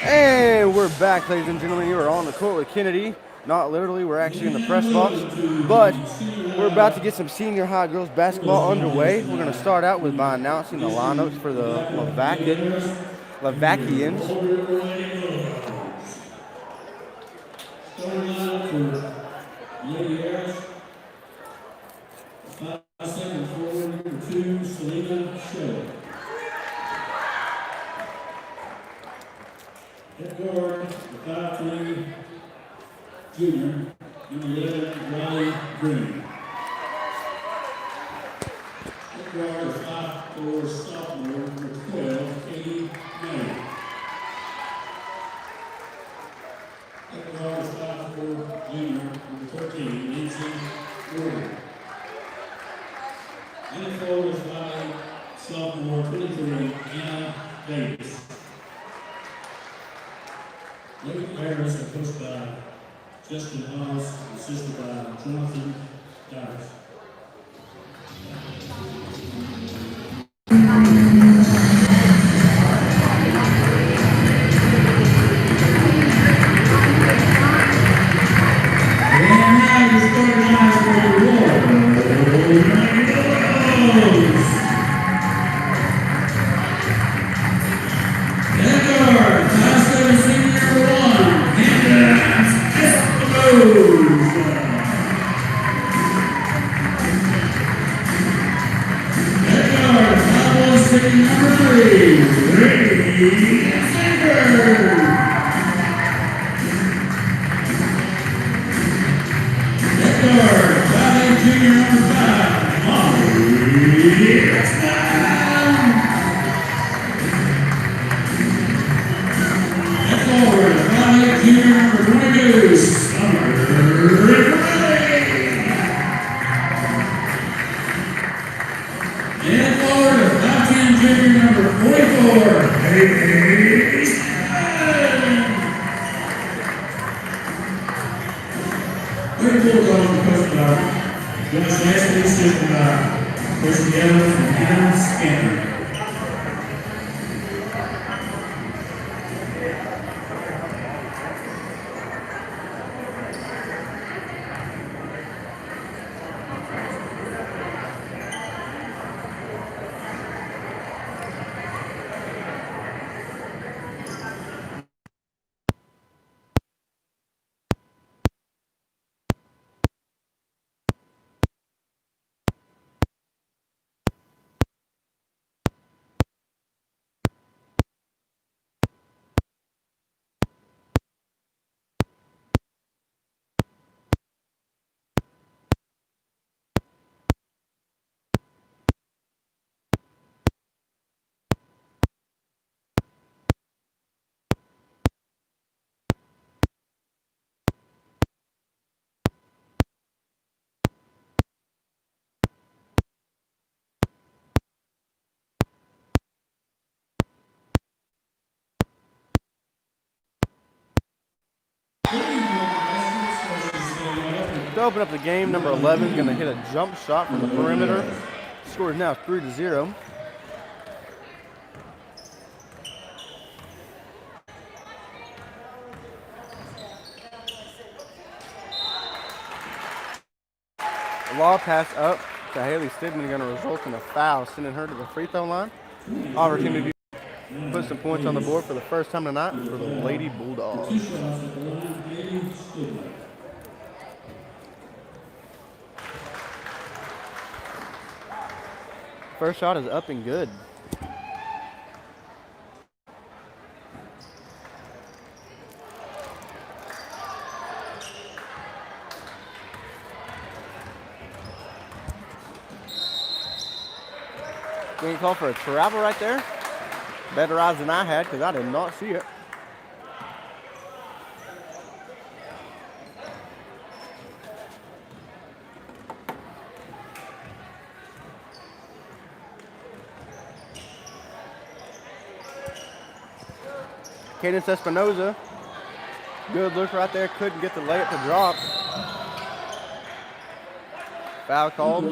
And we're back, ladies and gentlemen. You are on the court with Kennedy. Not literally, we're actually in the press box. But we're about to get some senior high girls basketball underway. We're going to start out with by announcing the lineups for the Lavacians. At guard, the 5'3" junior, number 11, Riley Green. At guard, the 5'4" sophomore, number 12, Katie May. At guard, the 5'4" junior, number 13, Nancy Waldron. And at forward, the 5'8" sophomore, 23, Anna Davis. Lady Bears are coached by Justin Hawes, assisted by Jonathan Dykes. To open up the game, number 11 is going to hit a jump shot from the perimeter. Score is now 3-0. The law pass up to Haley Stidman going to result in a foul, sending her to the free throw line. Opportunity to put some points on the board for the first time tonight for the Lady Bulldogs. First shot is up and good. Getting called for a travel right there. Better eyes than I had because I did not see it. Cadence Espinoza, good look right there, couldn't get the layup to drop. Foul called.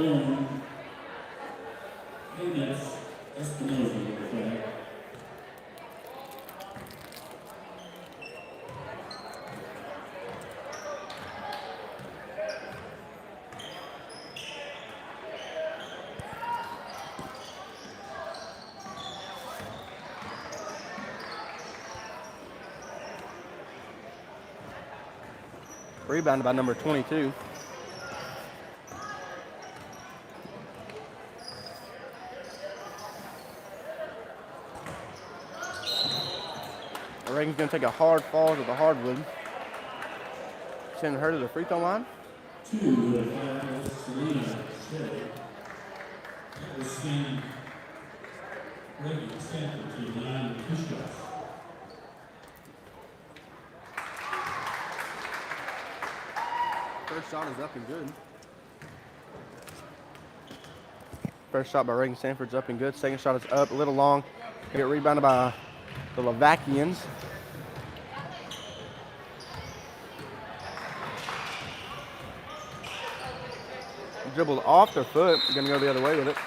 Rebounded by number 22. Reagan's going to take a hard fall to the hardwood. Sending her to the free throw line. 2 to the foul, Selena Shea. That was sending Reagan Stanford to 9 with 2 shots. First shot is up and good. First shot by Reagan Stanford's up and good. Second shot is up, a little long. Get rebounded by the Lavacians. Dribbled off their foot. Gonna go the other way with it.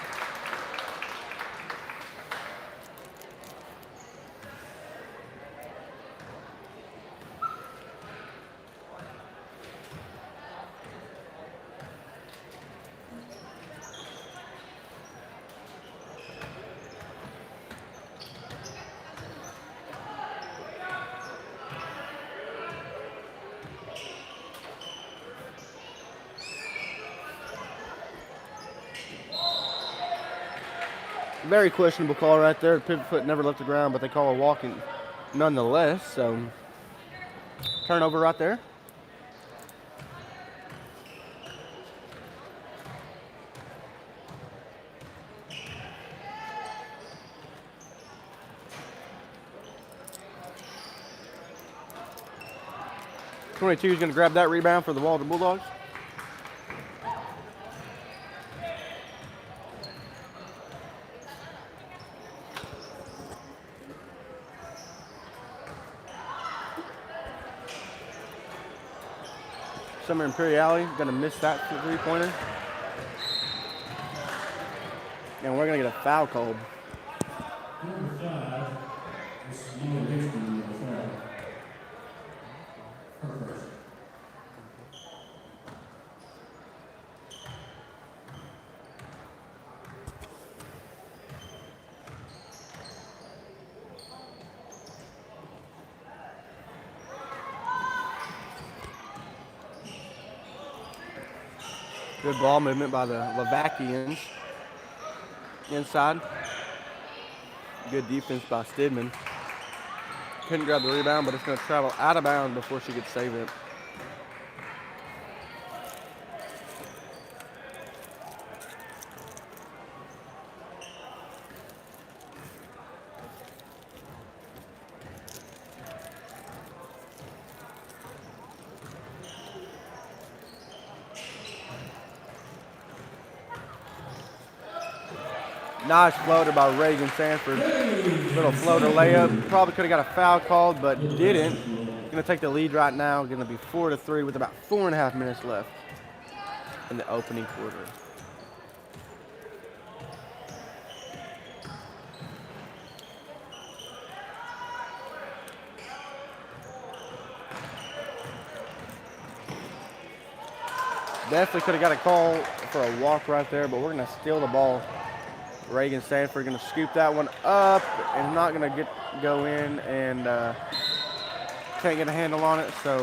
Very questionable call right there. The pivot foot never left the ground, but they call a walking nonetheless. So turnover right there. '22 is going to grab that rebound for the Waldron Bulldogs. Summer Imperiale going to miss that three-pointer. And we're going to get a foul called. Number 5 is Selena Hickman with a foul. Her first. Good ball movement by the Lavacians. Inside. Good defense by Stidman. Couldn't grab the rebound, but it's going to travel out of bounds before she could save it. Nice floater by Reagan Stanford. Little floater layup. Probably could have got a foul called, but didn't. Going to take the lead right now. Going to be 4-3 with about 4.5 minutes left in the opening quarter. Definitely could have got a call for a walk right there, but we're going to steal the ball. Reagan Stanford going to scoop that one up and not going to go in and can't get a handle on it. So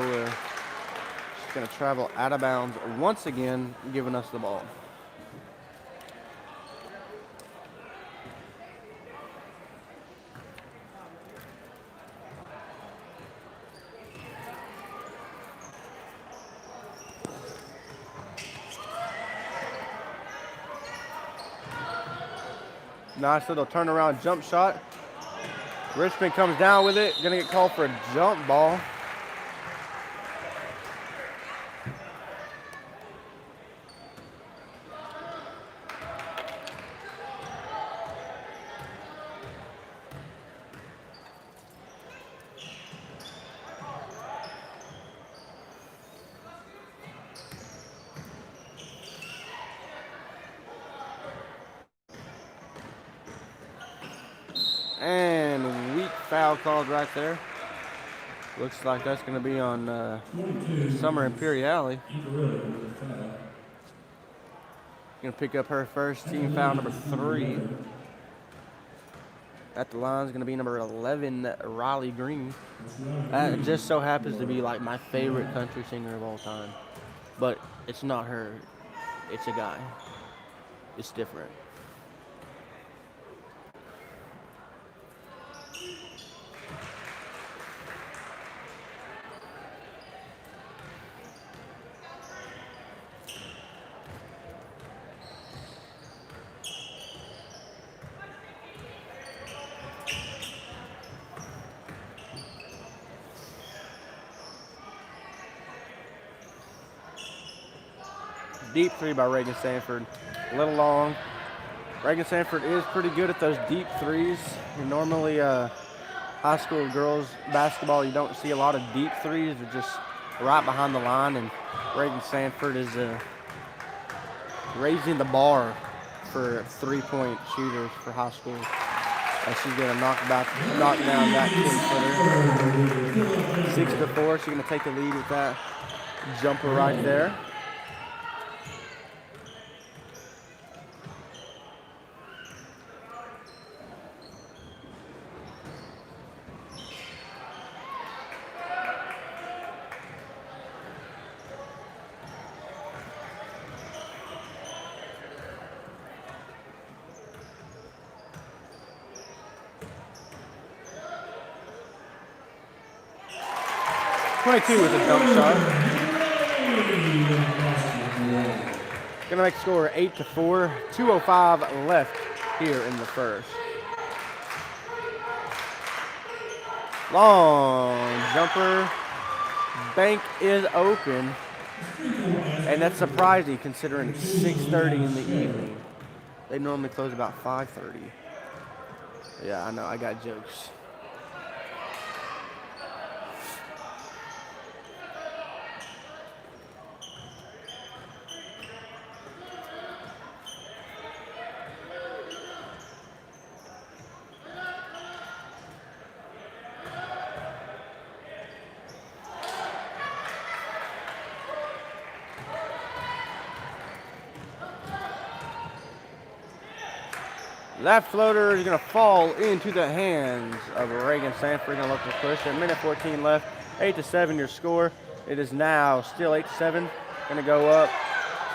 she's going to travel out of bounds once again, giving us the ball. Nice little turnaround jump shot. Richmond comes down with it. Gonna get called for a jump ball. And weak foul called right there. Looks like that's going to be on Summer Imperiale. Going to pick up her first team foul, number 3. at the line is going to be number 11, Riley Green. It just so happens to be like my favorite country singer of all time. But it's not her. It's a guy. It's different. Deep three by Reagan Sanford. A little long. Reagan Sanford is pretty good at those deep threes. And normally, high school girls basketball, you don't see a lot of deep threes. They're just right behind the line. And Reagan Sanford is raising the bar for three-point shooters for high school. And she's going to knock down that 10-footer. 6-4. She's going to take the lead with that jumper right there. 22 with a dunk shot. Gonna make the score 8-4. 2:05 left here in the first. Long jumper. Bank is open. And that's surprising considering it's 6:30 in the evening. They normally close about 5:30. Yeah, I know, I got jokes. That floater is going to fall into the hands of Reagan Sanford. Going to look to push. A minute 14 left. 8-7 your score. It is now still 8-7. Going to go up.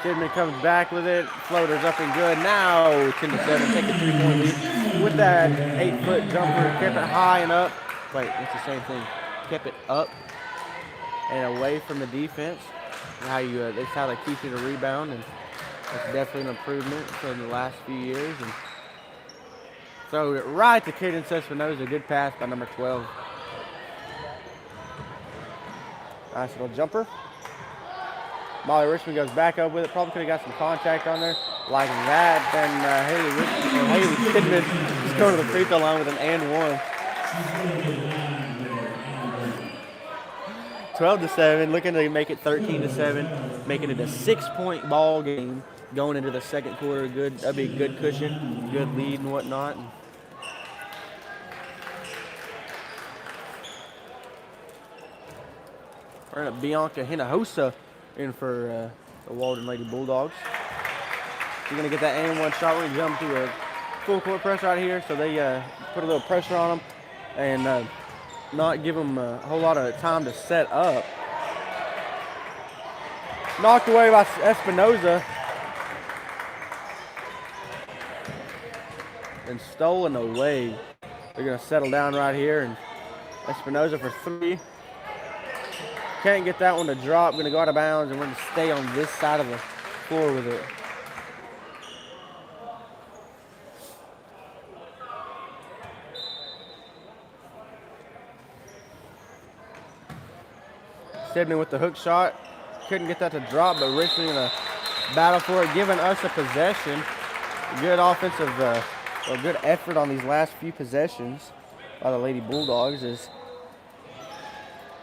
Kidman comes back with it. Floater's up and good. Now 10-7. Take a 3-point lead with that 8-foot jumper. Kept it high and up. Wait, it's the same thing. Kept it up and away from the defense. That's how they keep you to rebound, and it's definitely an improvement from the last few years. And throw it right to Caden Espinoza. Good pass by number 12. Nice little jumper. Molly Richmond goes back up with it. Probably could have got some contact on there like that. Then Haley Kidman just go to the free throw line with an and one. 12-7. Looking to make it 13-7. Making it a 6-point ball game going into the second quarter. Good. That'd be a good cushion, good lead and whatnot. We're going to Bianca Hinojosa in for the Waldron Lady Bulldogs. She's going to get that and one shot. We're going to jump to a full court press right here. So they put a little pressure on them and not give them a whole lot of time to set up. Knocked away by Espinoza. And stolen away. They're going to settle down right here. And Espinoza for three. Can't get that one to drop. Going to go out of bounds, and we're going to stay on this side of the floor with it. Sidney with the hook shot. Couldn't get that to drop, but Richmond going to battle for it, giving us a possession. Good offensive, good effort on these last few possessions by the Lady Bulldogs. Is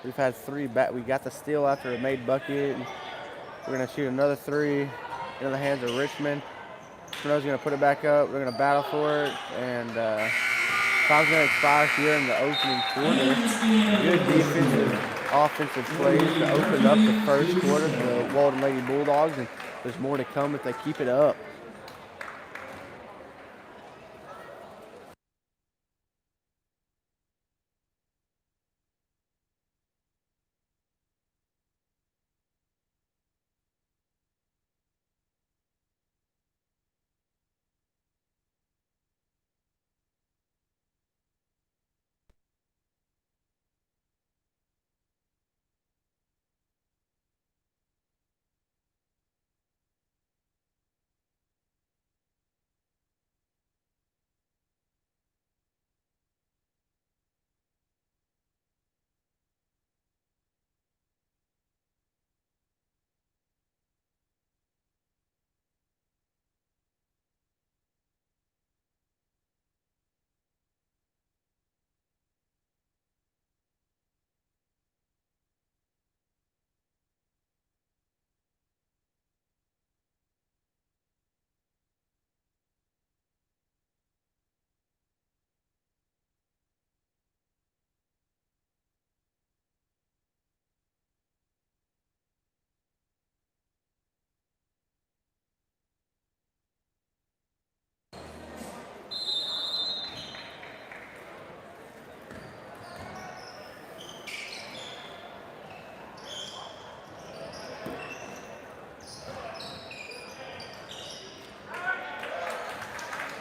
we've had three back. We got the steal after a made bucket. We're going to shoot another three into the hands of Richmond. Spinoza's going to put it back up. We're going to battle for it. And time's going to expire here in the opening quarter. Good defensive, offensive plays to open up the first quarter for the Waldron Lady Bulldogs. And there's more to come if they keep it up.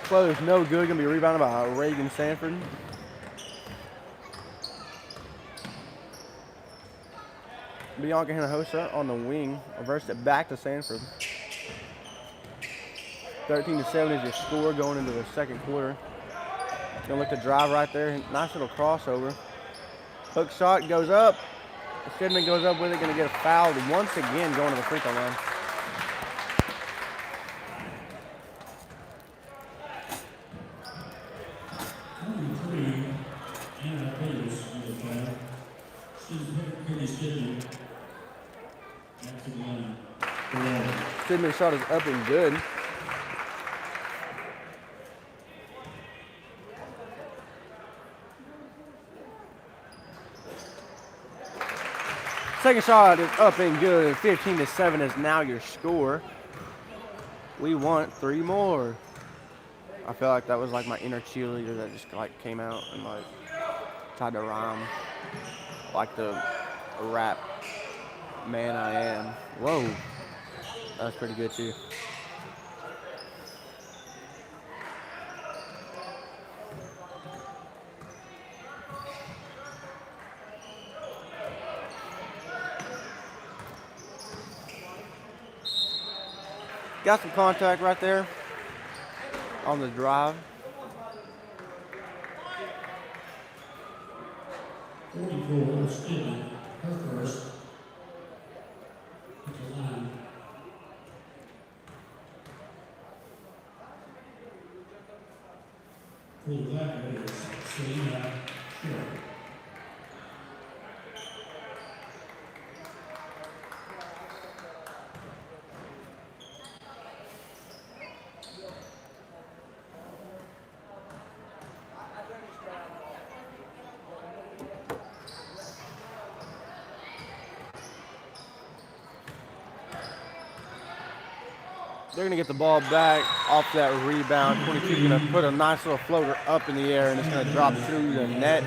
Flow is no good. Gonna be rebounded by Reagan Sanford. Bianca Hinojosa on the wing. Reversed it back to Sanford. 13-7 is your score going into the second quarter. Gonna look to drive right there. Nice little crossover. Hook shot goes up. Stidman goes up with it. Gonna get fouled once again going to the free throw line. Stidman's shot is up and good. Second shot is up and good. 15-7 is now your score. We want 3 more. I feel like that was like my inner cheerleader that just like came out and like tried to rhyme like the rap man I am. Whoa, that was pretty good too. Got some contact right there on the drive. 44, Stidman, her first. At the line. For Lavaca is Selena Short. They're going to get the ball back off that rebound. 22 going to put a nice little floater up in the air, and it's going to drop through the net,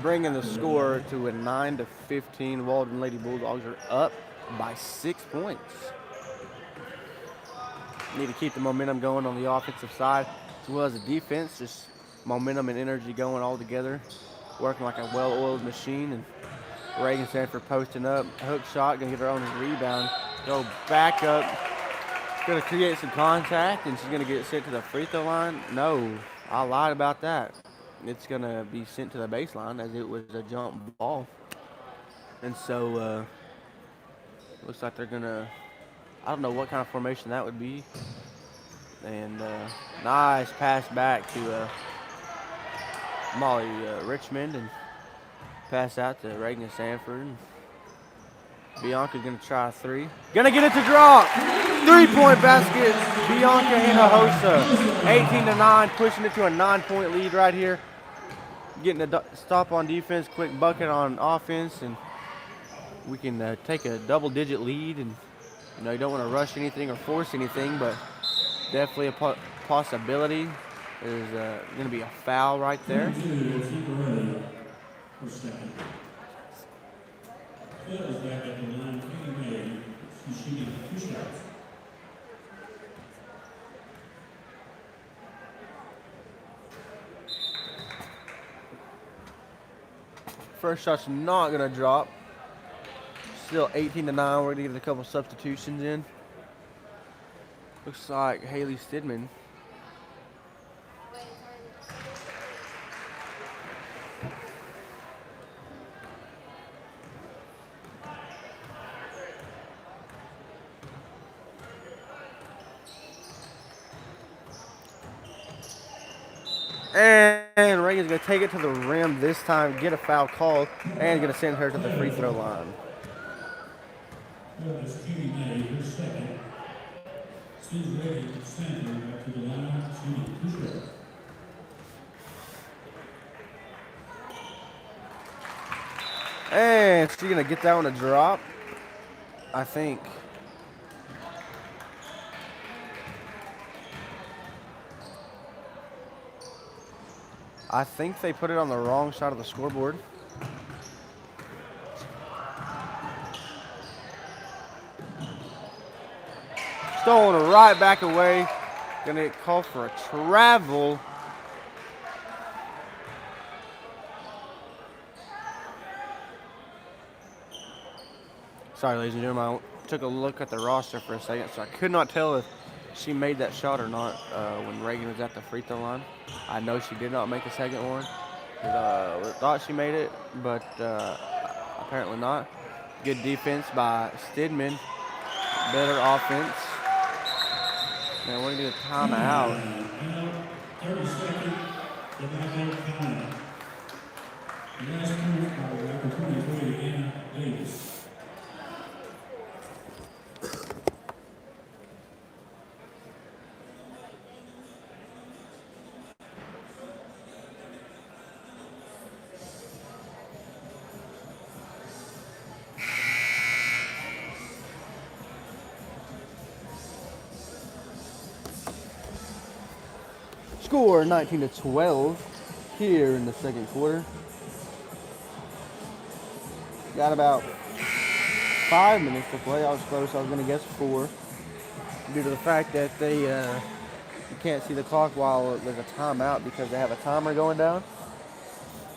bringing the score to a 9-15. Waldron Lady Bulldogs are up by 6 points. Need to keep the momentum going on the offensive side as well as the defense. Just momentum and energy going all together, working like a well-oiled machine. And Reagan Sanford posting up. Hook shot, going to get her own rebound. Go back up. Going to create some contact, and she's going to get sent to the free throw line. No, I lied about that. It's going to be sent to the baseline as it was a jump ball. And so, looks like they're going to, I don't know what kind of formation that would be. And nice pass back to Molly Richmond, and pass out to Reagan Sanford. Bianca's going to try a 3. Going to get it to drop. 3-point basket, Bianca Hinojosa. 18-9, pushing it to a 9-point lead right here. Getting a stop on defense, quick bucket on offense, and we can take a double-digit lead. And you know, you don't want to rush anything or force anything, but definitely a possibility. There's going to be a foul right there. Is back at the line. Katie May is shooting 2 shots. First shot's not going to drop. Still 18-9. We're going to get a couple substitutions in. Looks like Haley Stidman. And Reagan's going to take it to the rim this time, get a foul called, and going to send her to the free throw line. Well, it's Katie May, her second. Sends Reagan Sanford back to the line, shooting 2 shots. And she's going to get that one to drop, I think. I think they put it on the wrong side of the scoreboard. Stolen right back away. Gonna get called for a travel. Sorry, ladies and gentlemen, I took a look at the roster for a second, so I could not tell if she made that shot or not when Reagan was at the free throw line. I know she did not make a second one. Thought she made it, but apparently not. Good defense by Stidman. Better offense. Man, we're going to get a timeout. 30-second, the knockout timeout. Last move by number 23, Anna Davis. Score 19-12 here in the second quarter. Got about 5 minutes to play. I was close. I was going to guess 4 due to the fact that they you can't see the clock while there's a timeout because they have a timer going down.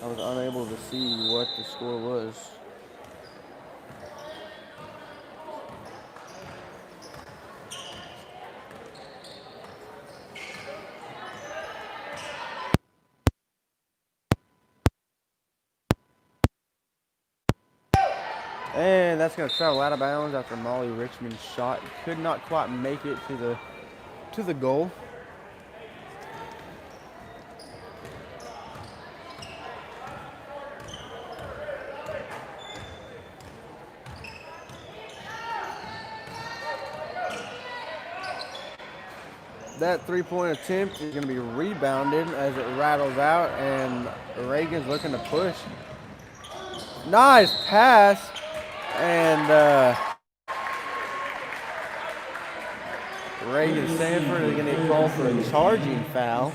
I was unable to see what the score was. And that's going to travel out of bounds after Molly Richmond's shot. Could not quite make it to the goal. That three-point attempt is going to be rebounded as it rattles out, and Reagan's looking to push. Nice pass. And Reagan Sanford is going to get called for a charging foul.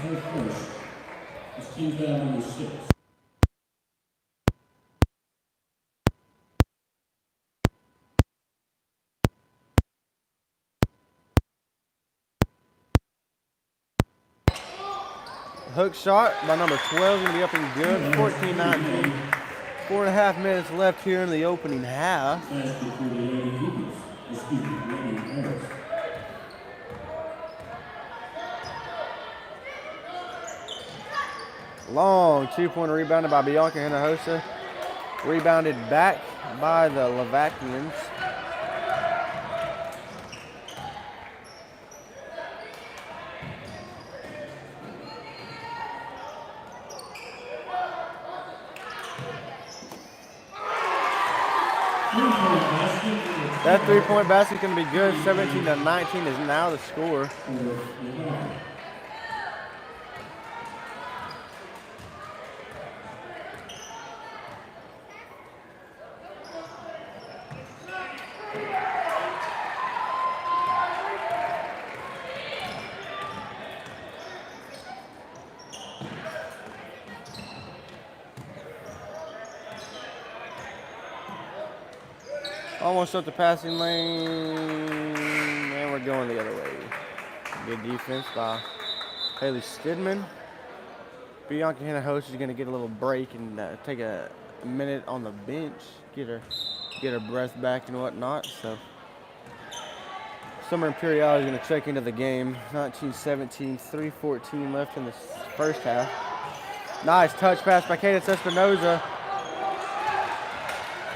Hook shot by number 12 is going to be up and good. 14-19. 4.5 minutes left here in the opening half. Long two-pointer rebounded by Bianca Hinojosa. Rebounded back by the Lavacians. That three-point basket is going to be good. 17-19 is now the score. Almost up the passing lane, and we're going the other way. Good defense by Haley Stidman. Bianca Hinojosa is going to get a little break and take a minute on the bench, get her breath back and whatnot. So Summer Imperial is going to check into the game. 19-17, 3:14 left in the first half. Nice touch pass by Cadence Espinoza.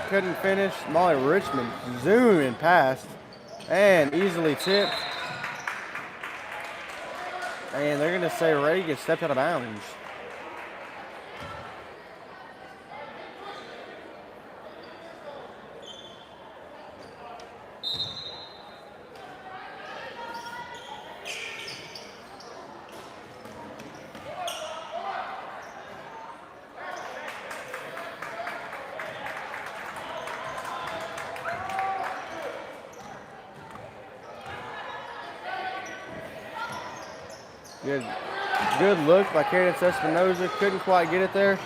Couldn't finish. Molly Richmond zooming past and easily tipped. And they're going to say Reagan stepped out of bounds. Good look by Cadence Espinoza. Couldn't quite get it there.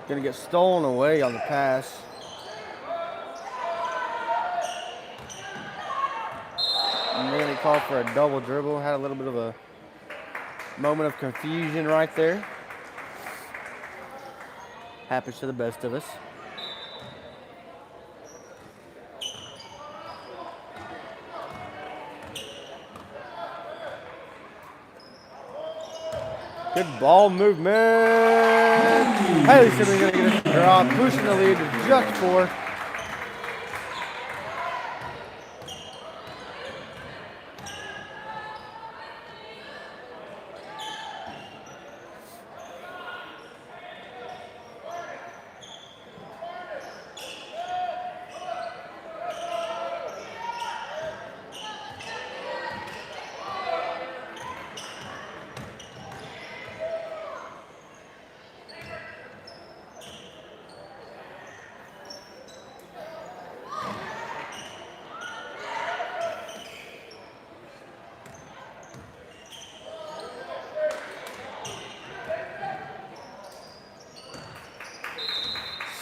Gonna get stolen away on the pass. And then he called for a double dribble. Had a little bit of a moment of confusion right there. Happens to the best of us. Good ball movement. Haley Simmons going to get a drop, pushing the lead to just 4.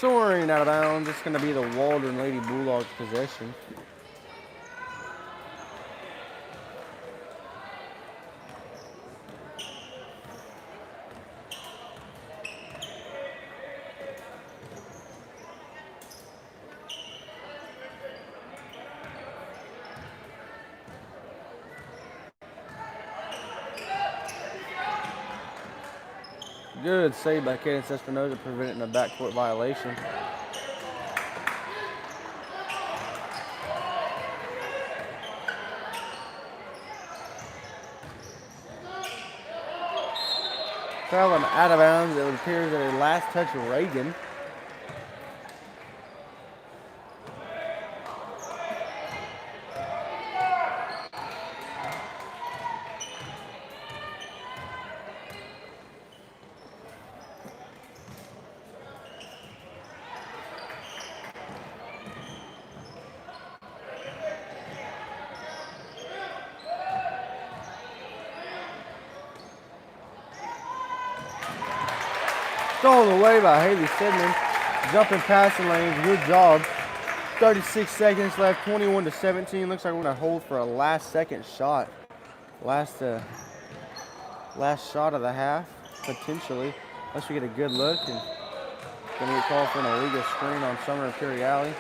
Soaring out of bounds. It's going to be the Waldron Lady Bulldogs possession. Good save by Kaden Espinoza, preventing a backcourt violation. Traveling out of bounds, it appears that a last touch of Reagan. Stolen away by Haley Sidman. Jumping passing lanes, good job. 36 seconds left, 21-17. Looks like we're gonna hold for a last second shot. Last shot of the half, potentially. Unless we get a good look and gonna get called for an illegal screen on Summer Imperiale.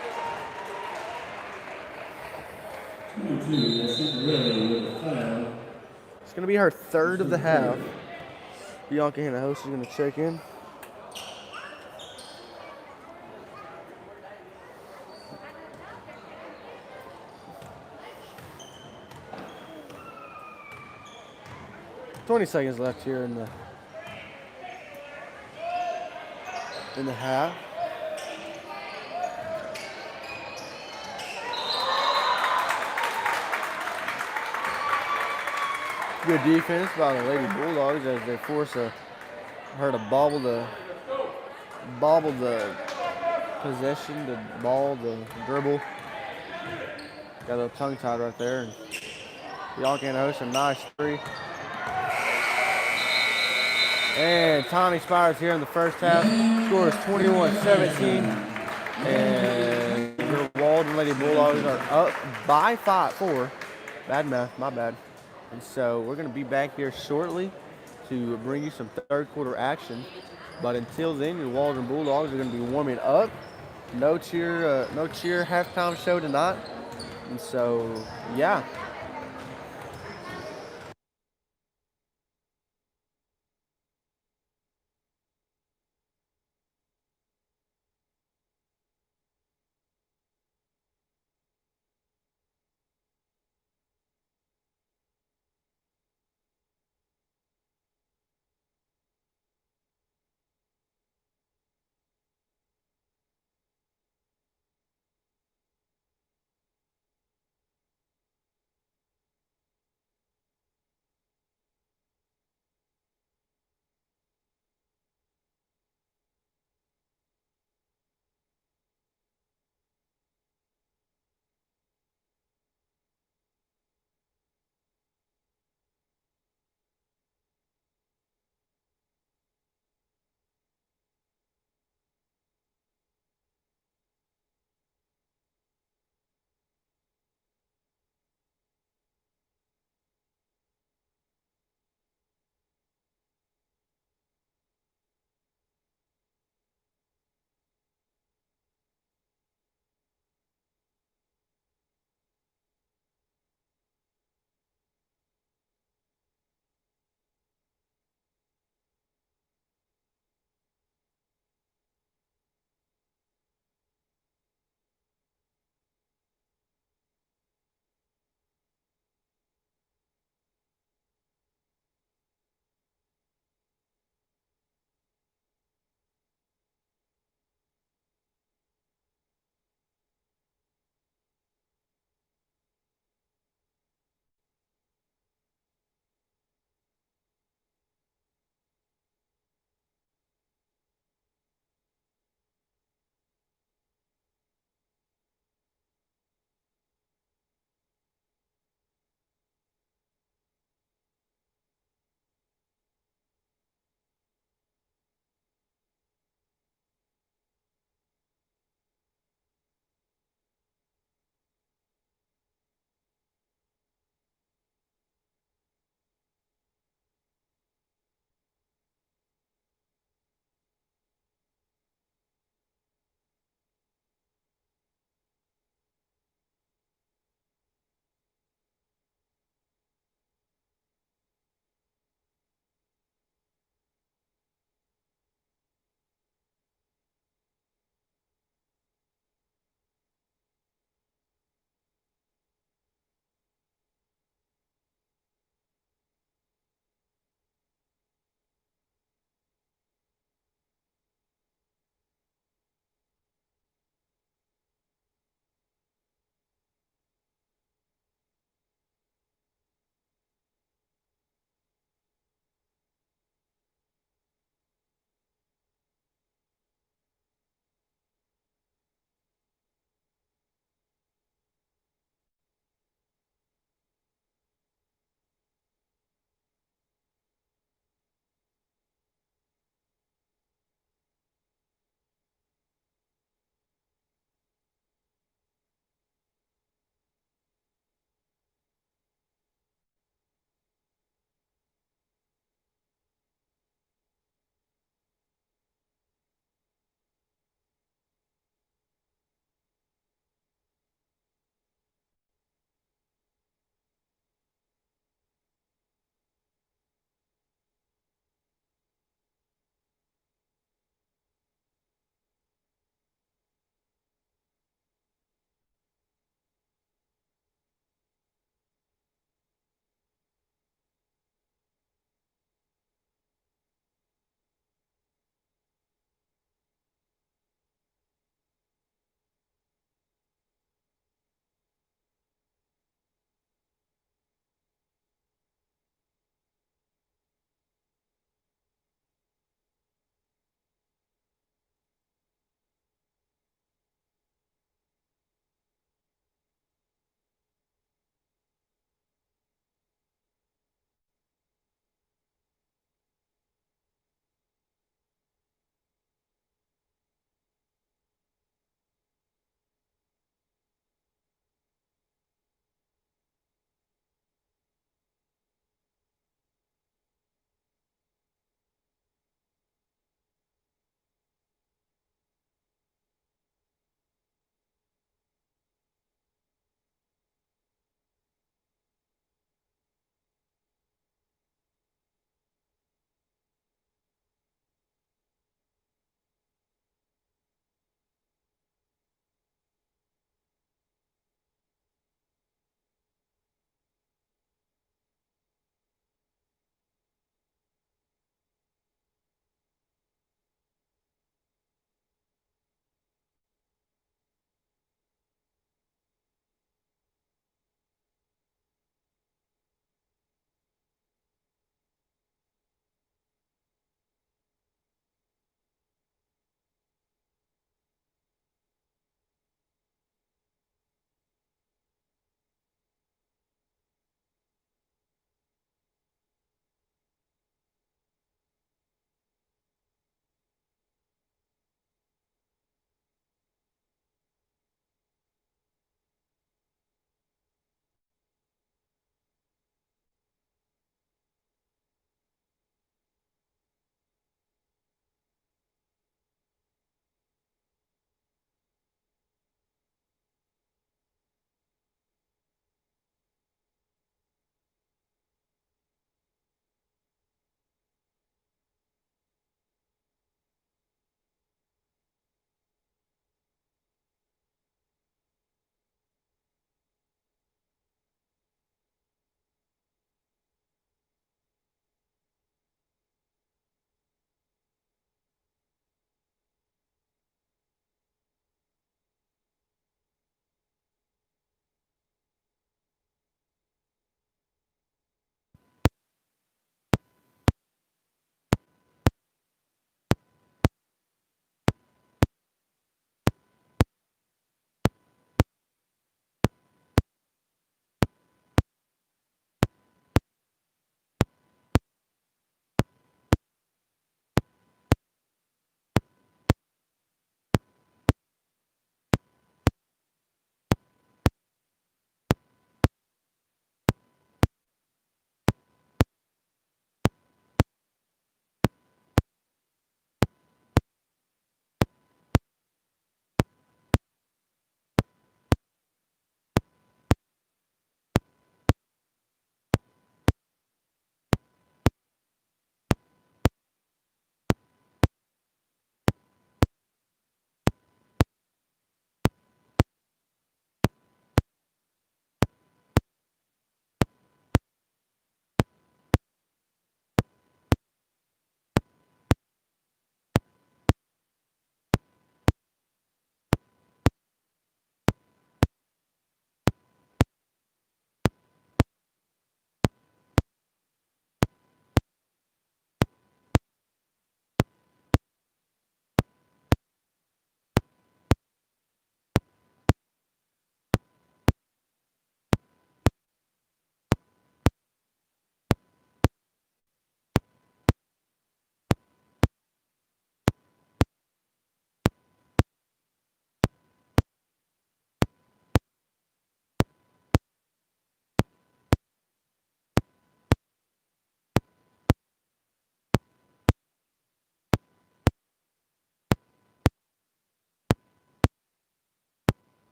It's gonna be her third of the half. Bianca Hannah-Host is gonna check in. $20 left here in the half. Good defense by the Lady Bulldogs as they force her to bobble the possession, the ball, the dribble. Got a little tongue tied right there. And Bianca Hannah-Host, a nice 3. And Tommy Spires here in the first half. Score is 21-17. And your Waldron Lady Bulldogs are up by 4. Bad math, my bad. And so we're going to be back here shortly to bring you some third quarter action. But until then, your Waldron Bulldogs are going to be warming up. No cheer halftime show tonight. And so, yeah.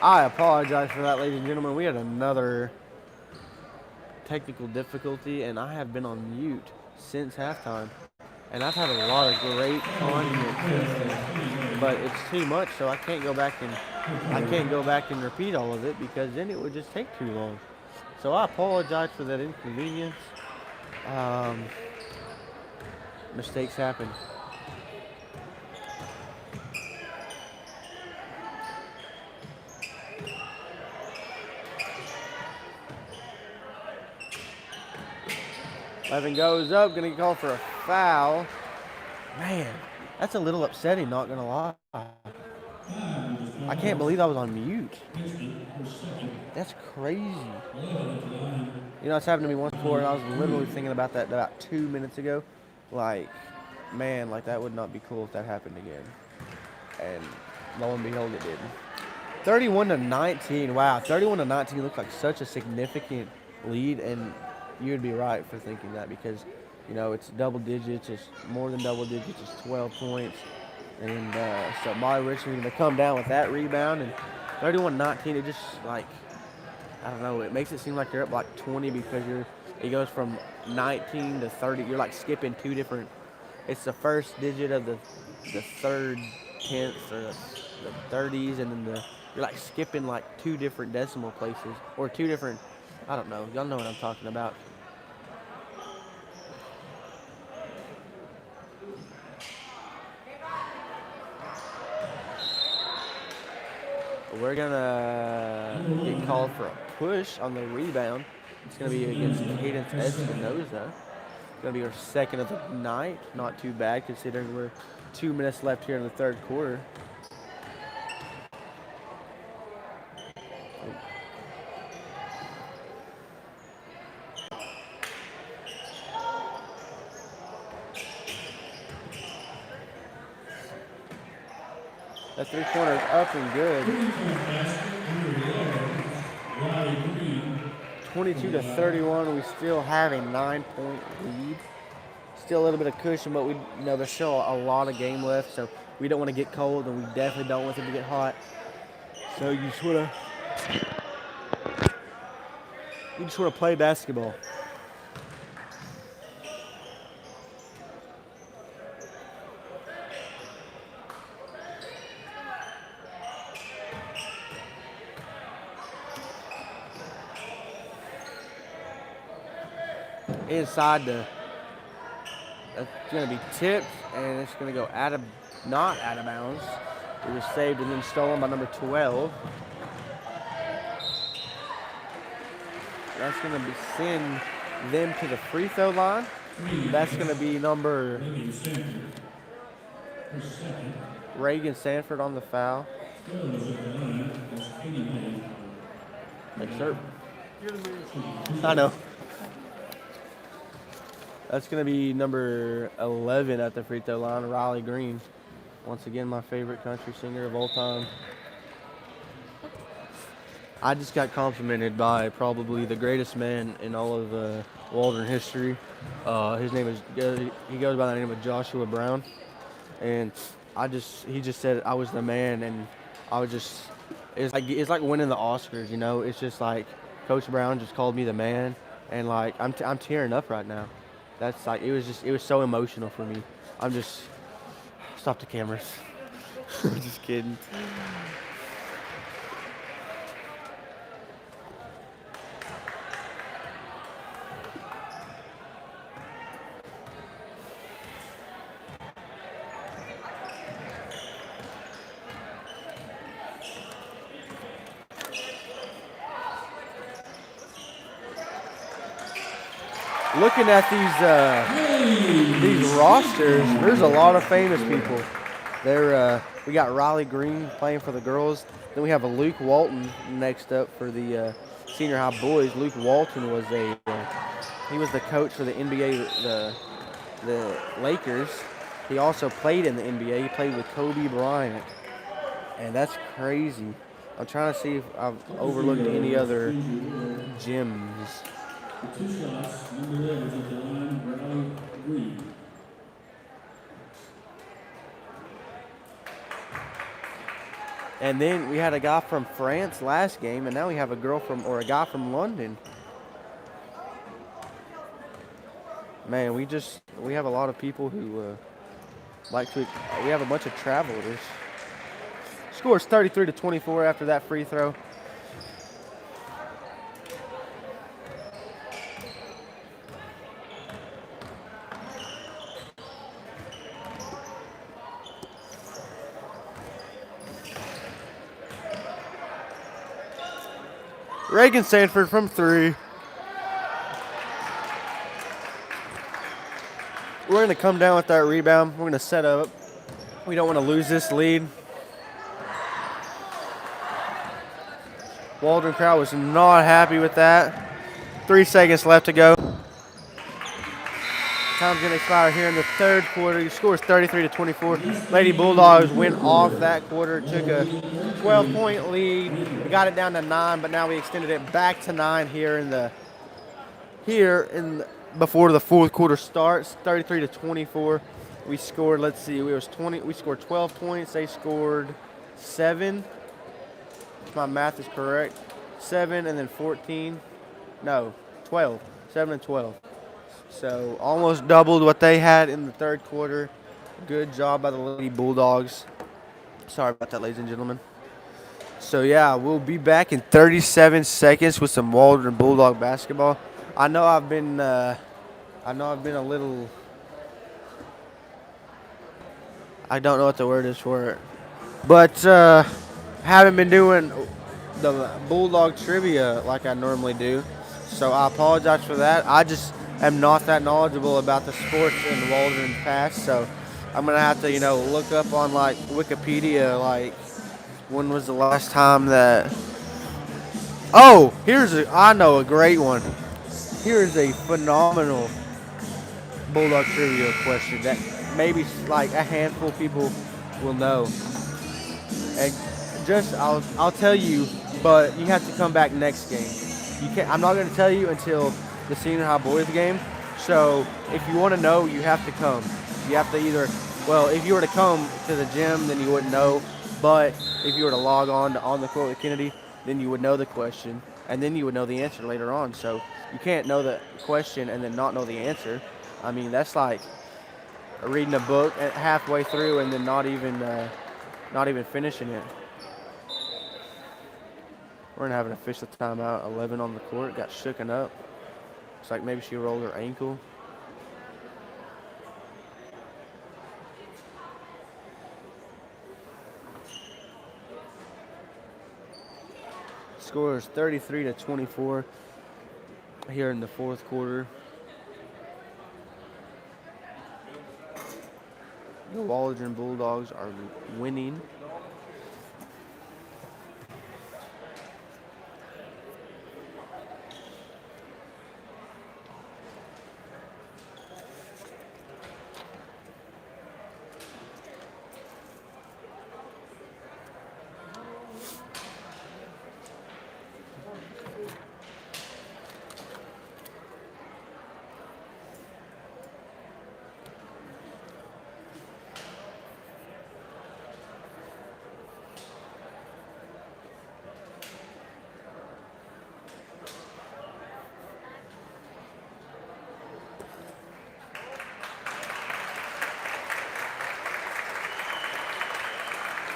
I apologize for that, ladies and gentlemen. We had another technical difficulty, and I have been on mute since halftime. And I've had a lot of great content since then, but it's too much, so I can't go back and repeat all of it because then it would just take too long. So I apologize for that inconvenience. Mistakes happen. Levin goes up, gonna get called for a foul. Man, that's a little upsetting, not gonna lie. I can't believe I was on mute. That's crazy. You know, it's happened to me once before, and I was literally thinking about that about 2 minutes ago. Like, man, like that would not be cool if that happened again. And lo and behold, it did. 31-19. Wow, 31-19 looks like such a significant lead, and you would be right for thinking that because, you know, it's double digits, it's more than double digits, it's 12 points. And so Molly Richmond going to come down with that rebound. And 31-19, it just, like, I don't know, it makes it seem like you're up like 20 because it goes from 19 to 30. You're like skipping two different, it's the first digit of the third tenths or the 30s, and then you're like skipping like two different decimal places or two different, I don't know. Y'all know what I'm talking about. We're going to get called for a push on the rebound. It's going to be against Cadence Espinoza. It's going to be our second of the night. Not too bad considering we're 2 minutes left here in the third quarter. That three-pointer's up and good. 22-31. We still have a 9-point lead. Still a little bit of cushion, but there's still a lot of game left, so we don't want to get cold, and we definitely don't want them to get hot. So you just want to play basketball. Inside that's going to be tipped, and it's going to go not out of bounds. It was saved and then stolen by number 12. That's going to send them to the free throw line. That's going to be number Reagan Sanford on the foul. Thanks, sir. I know. That's going to be number 11 at the free throw line, Riley Green. Once again, my favorite country singer of all time. I just got complimented by probably the greatest man in all of Waldron history. His name he goes by the name of Joshua Brown. And he just said I was the man, and I was just, it's like winning the Oscars, you know? It's just like Coach Brown just called me the man, and like I'm tearing up right now. That's like, it was so emotional for me. Stop the cameras. I'm just kidding. Looking at these rosters, there's a lot of famous people. We got Riley Green playing for the girls. Then we have a Luke Walton next up for the senior high boys. Luke Walton was he was the coach for the NBA, the Lakers. He also played in the NBA. He played with Kobe Bryant, and that's crazy. I'm trying to see if I've overlooked any other gems. The 2 shots, number 11 at the line, Riley Green. And then we had a guy from France last game, and now we have a guy from London. Man, we have a lot of people who we have a bunch of travelers. Scores 33-24 after that free throw. Reagan Sanford from 3. We're going to come down with that rebound. We're going to set up. We don't want to lose this lead. Waldron crowd was not happy with that. 3 seconds left to go. Time's going to expire here in the third quarter. He scores 33-24. Lady Bulldogs went off that quarter, took a 12-point lead. We got it down to 9, but now we extended it back to 9 before the fourth quarter starts. 33-24. We scored. Let's see. We scored 12 points. They scored 7. If my math is correct. 7 and then 14. No, 12. 7 and 12. So almost doubled what they had in the third quarter. Good job by the Lady Bulldogs. Sorry about that, ladies and gentlemen. So yeah, we'll be back in 37 seconds with some Waldron Bulldog basketball. I know I've been a little. I don't know what the word is for it, but haven't been doing the Bulldog trivia like I normally do. So I apologize for that. I just am not that knowledgeable about the sports in Waldron past, so I'm gonna have to, look up on like Wikipedia, like when was the last time that. Oh, I know a great one. Here's a phenomenal Bulldog trivia question that maybe like a handful of people will know. And I'll tell you, but you have to come back next game. I'm not going to tell you until the senior high boys game. So if you want to know, you have to come. You have to if you were to come to the gym, then you wouldn't know. But if you were to log on the court with Kennedy, then you would know the question, and then you would know the answer later on. So you can't know the question and then not know the answer. I mean, that's like reading a book halfway through and then not even finishing it. We're gonna have an official timeout. 11 on the court. Got shooken up. Looks like maybe she rolled her ankle. Score is 33-24 here in the fourth quarter. The Waldron Bulldogs are winning.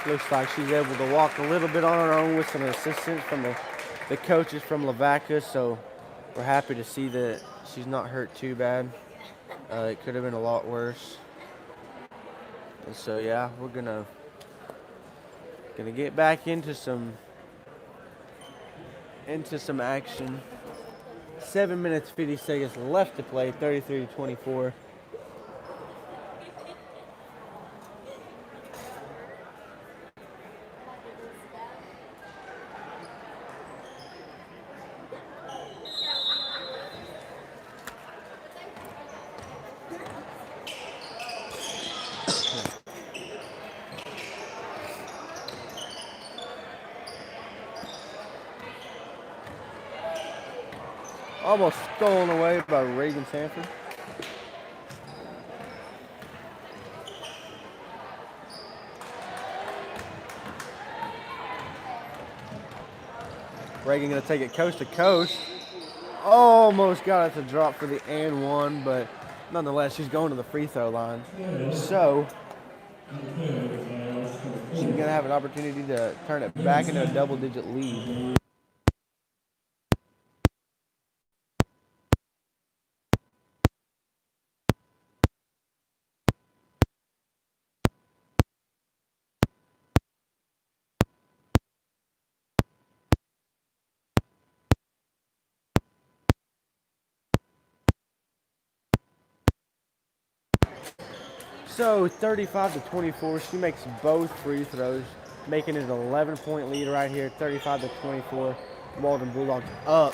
Looks like she's able to walk a little bit on her own with some assistance from the coaches from Lavaca, so we're happy to see that she's not hurt too bad. It could have been a lot worse. And so yeah, we're gonna get back into some action. 7 minutes 50 seconds left to play. 33-24. Almost stolen away by Reagan Sanford. Reagan going to take it coast to coast. Almost got it to drop for the and one, but nonetheless, she's going to the free throw line. So she's going to have an opportunity to turn it back into a double-digit lead. So 35 to 24, she makes both free throws, making it an 11-point lead right here, 35 to 24. Waldron Bulldogs up.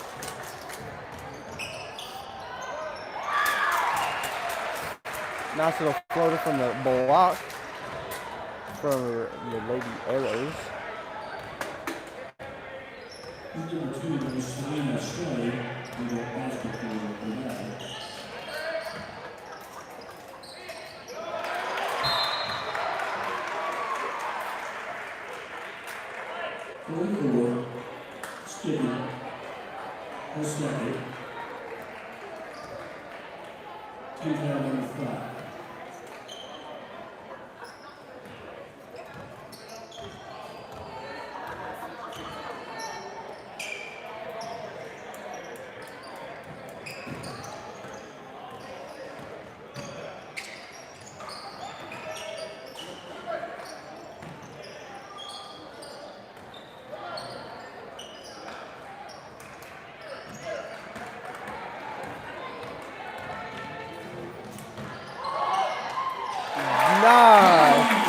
Nice little floater from the block from the Lady Arrows. Number 2, Selena Shea, with a basketball for that. Skipping, her second, 2005.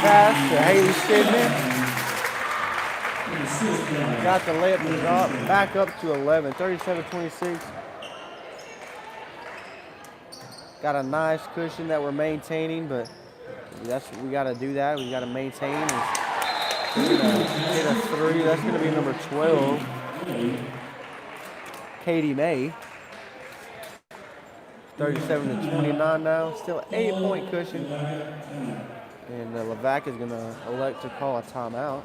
Pass to Haley Sidney. Got the layup to drop. Back up to 11. 37-26. Got a nice cushion that we're maintaining, but we got to do that. We got to maintain. Hit a three. That's going to be number 12. Katie May. 37-29 now. Still 8-point cushion. And Lavaca is going to elect to call a timeout.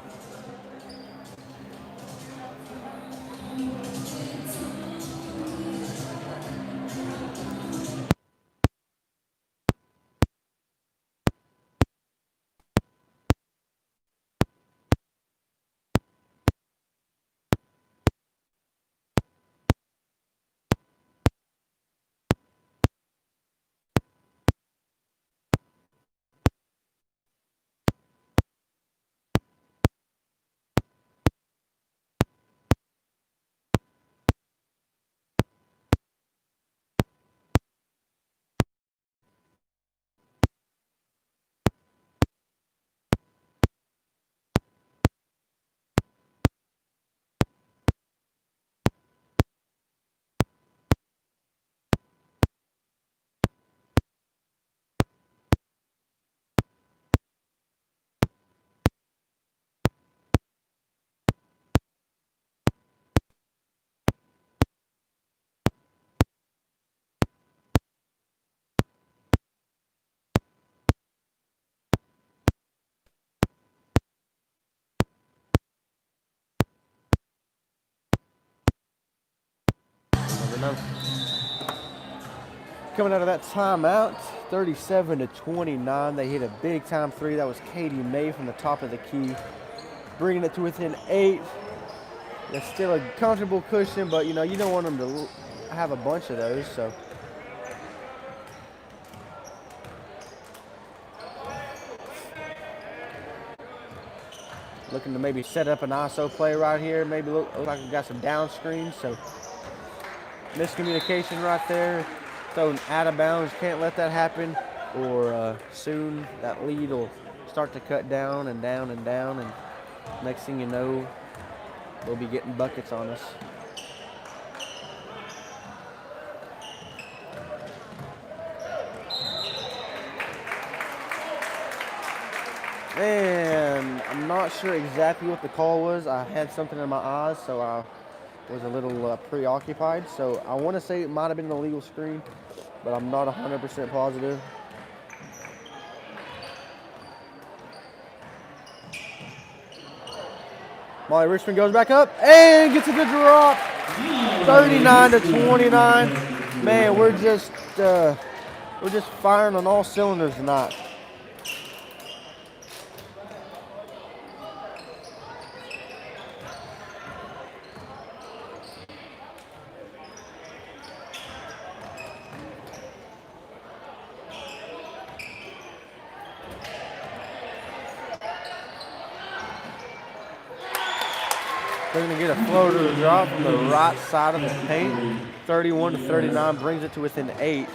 Coming out of that timeout, 37-29. They hit a big time three. That was Katie May from the top of the key, bringing it to within 8. It's still a comfortable cushion, but you don't want them to have a bunch of those. So looking to maybe set up an ISO play right here. Maybe look like we got some down screens. So miscommunication right there. Throwing out of bounds, can't let that happen, or soon that lead will start to cut down and down and down, and next thing you know, they'll be getting buckets on us. And I'm not sure exactly what the call was. I had something in my eyes, so I was a little preoccupied. So I want to say it might have been an illegal screen, but I'm not 100% positive. Molly Richmond goes back up and gets a good drop. 39-29. Man, we're just firing on all cylinders tonight. They're going to get a floater drop from the right side of the paint. 31-39 brings it to within 8.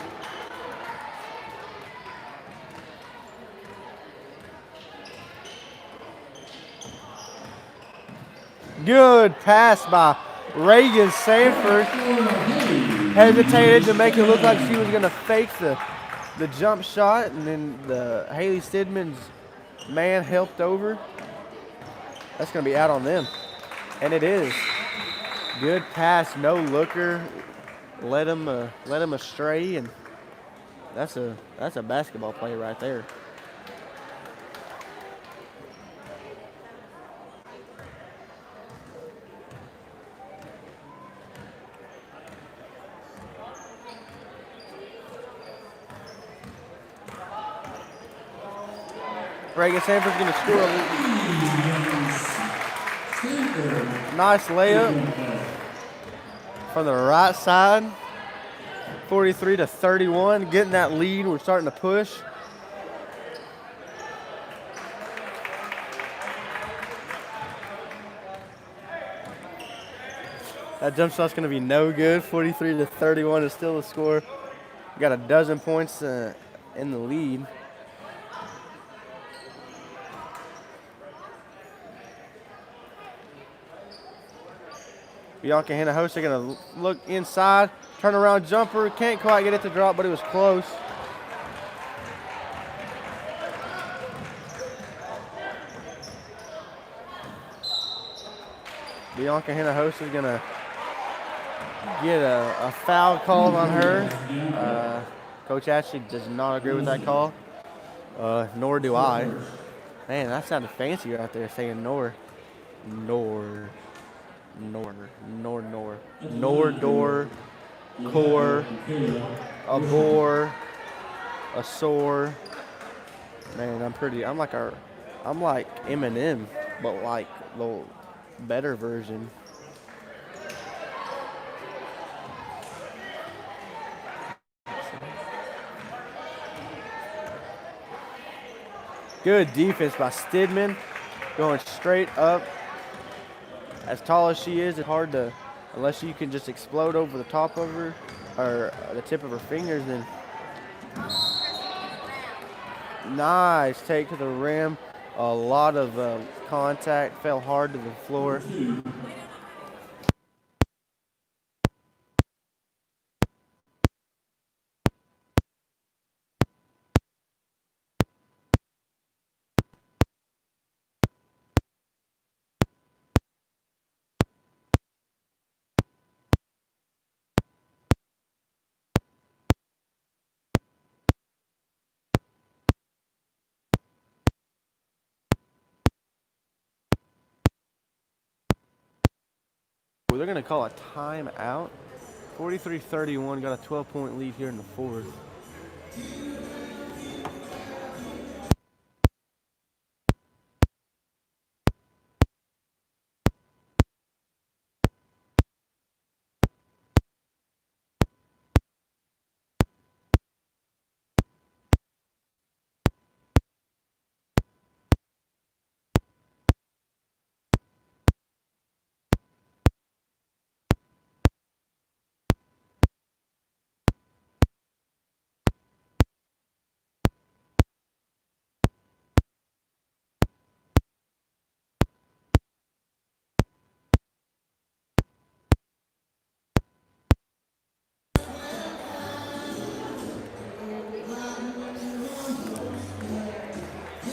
Good pass by Reagan Sanford. Hesitated to make it look like she was going to fake the jump shot, and then the Haley Stidman's man helped over. That's going to be out on them. And it is. Good pass, no looker. Let him astray, and that's a basketball play right there. Reagan Sanford's going to score a nice layup from the right side. 43-31, getting that lead. We're starting to push. That jump shot's going to be no good. 43-31 is still the score. We got a dozen points in the lead. Bianca Hinojosa going to look inside, turn around jumper, can't quite get it to drop, but it was close. Bianca Hinojosa is going to get a foul called on her. Coach Ashley does not agree with that call, nor do I. Man, that sounded fancy right there, saying nor. Door, core, a bore, a sore. Man, I'm like Eminem, but like the better version. Good defense by Stidman, going straight up. As tall as she is, it's hard to, unless you can just explode over the top of her or the tip of her fingers, then. Nice take to the rim. A lot of contact, fell hard to the floor. They're going to call a timeout. 43-31, got a 12-point lead here in the fourth.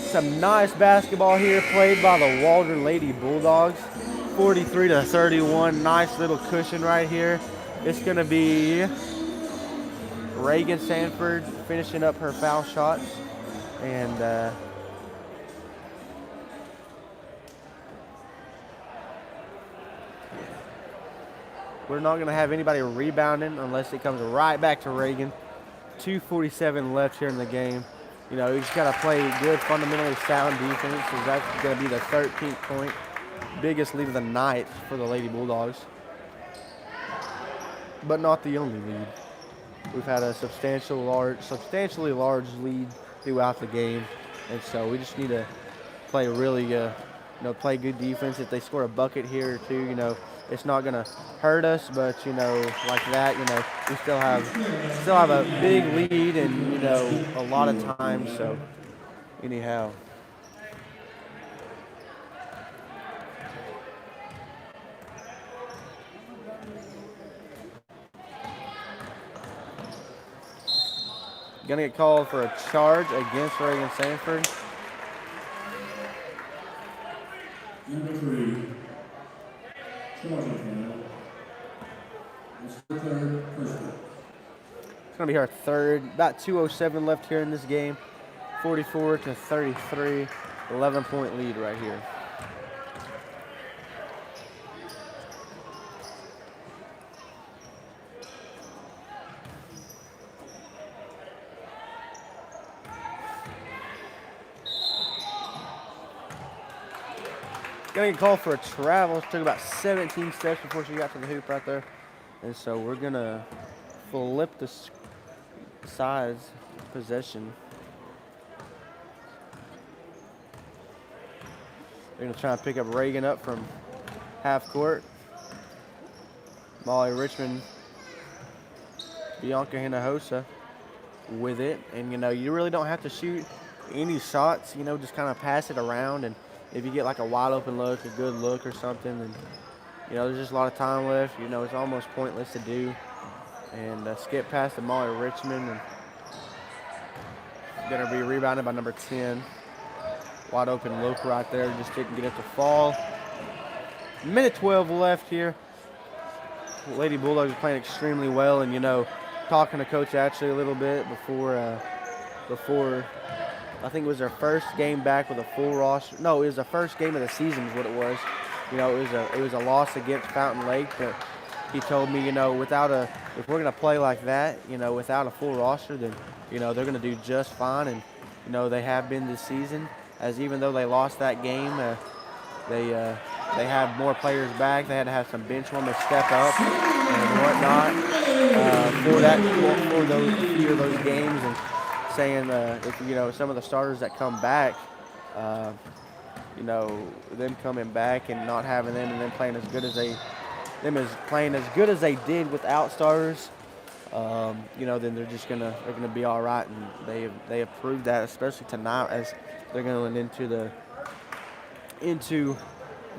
Some nice basketball here played by the Waldron Lady Bulldogs. 43-31, nice little cushion right here. It's going to be Reagan Sanford finishing up her foul shots. And We're not going to have anybody rebounding unless it comes right back to Reagan. 2:47 left here in the game. You know, you just got to play good, fundamentally sound defense. So that's going to be the 13th point. Biggest lead of the night for the Lady Bulldogs. But not the only lead. We've had a substantially large lead throughout the game. And so we just need to play really, play good defense. If they score a bucket here or two, it's not going to hurt us, but, like that, we still have a big lead and, a lot of time. So, anyhow. Going to get called for a charge against Reagan Sanford. Number 3, charging foul. It's her third personal. It's going to be our third. About 2:07 left here in this game. 44-33. 11-point lead right here. Gonna get called for a travel. It took about 17 steps before she got to the hoop right there. And so we're gonna flip the sides possession. They're gonna try and pick up Reagan up from half court. Molly Richmond, Bianca Hinojosa with it. And you really don't have to shoot any shots, just kind of pass it around, and if you get like a wide open look, a good look or something, then there's just a lot of time left. It's almost pointless to do. And skip past to Molly Richmond, and gonna be rebounded by number 10. Wide open look right there, just didn't get it to fall. Minute 12 left here. Lady Bulldogs are playing extremely well, and talking to Coach Ashley a little bit before I think it was their first game back with a full roster. No, it was the first game of the season is what it was. It was a loss against Fountain Lake, but he told me, if we're gonna play like that, without a full roster, then they're gonna do just fine, and they have been this season. As even though they lost that game, they have more players back. They had to have some bench women step up and whatnot for those few of those games, and saying if some of the starters that come back, them coming back and not having them, and then playing as good as they did without starters, then they're gonna be all right, and they have proved that, especially tonight, as they're going into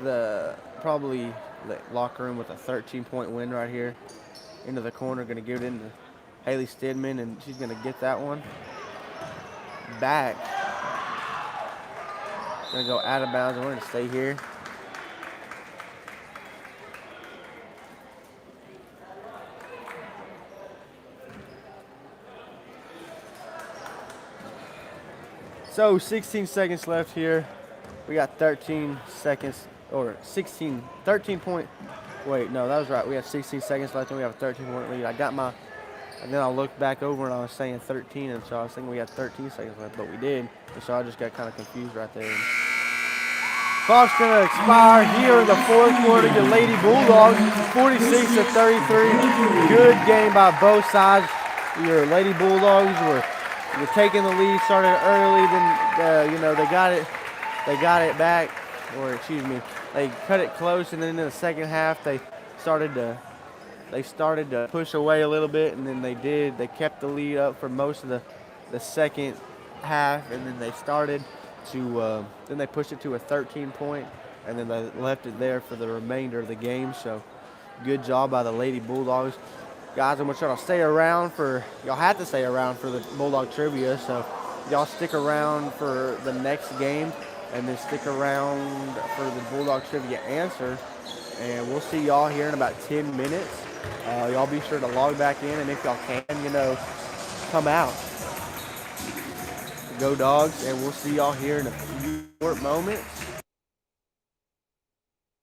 the probably the locker room with a 13-point win right here. Into the corner, going to give it into Haley Stidman, and she's going to get that one back. Going to go out of bounds, and we're going to stay here. So 16 seconds left here. We got 13 seconds, or 13 point. Wait, no, that was right. We have 16 seconds left, and we have a 13-point lead. And then I looked back over, and I was saying 13, and so I was thinking we had 13 seconds left, but we did. And so I just got kind of confused right there. Clock's going to expire here in the fourth quarter. Your Lady Bulldogs, 46-33. Good game by both sides. Your Lady Bulldogs were taking the lead, started early, then they got it back, or excuse me, they cut it close, and then in the second half they started to push away a little bit, and then they kept the lead up for most of the second half, and then they started to then they pushed it to a 13-point, and then they left it there for the remainder of the game. So good job by the Lady Bulldogs. Guys, I'm going to try to stay around y'all have to stay around for the Bulldog Trivia, so y'all stick around for the next game, and then stick around for the Bulldog Trivia answer, and we'll see y'all here in about 10 minutes. Y'all be sure to log back in, and if y'all can, come out. Go Dogs, and we'll see y'all here in a few short moments.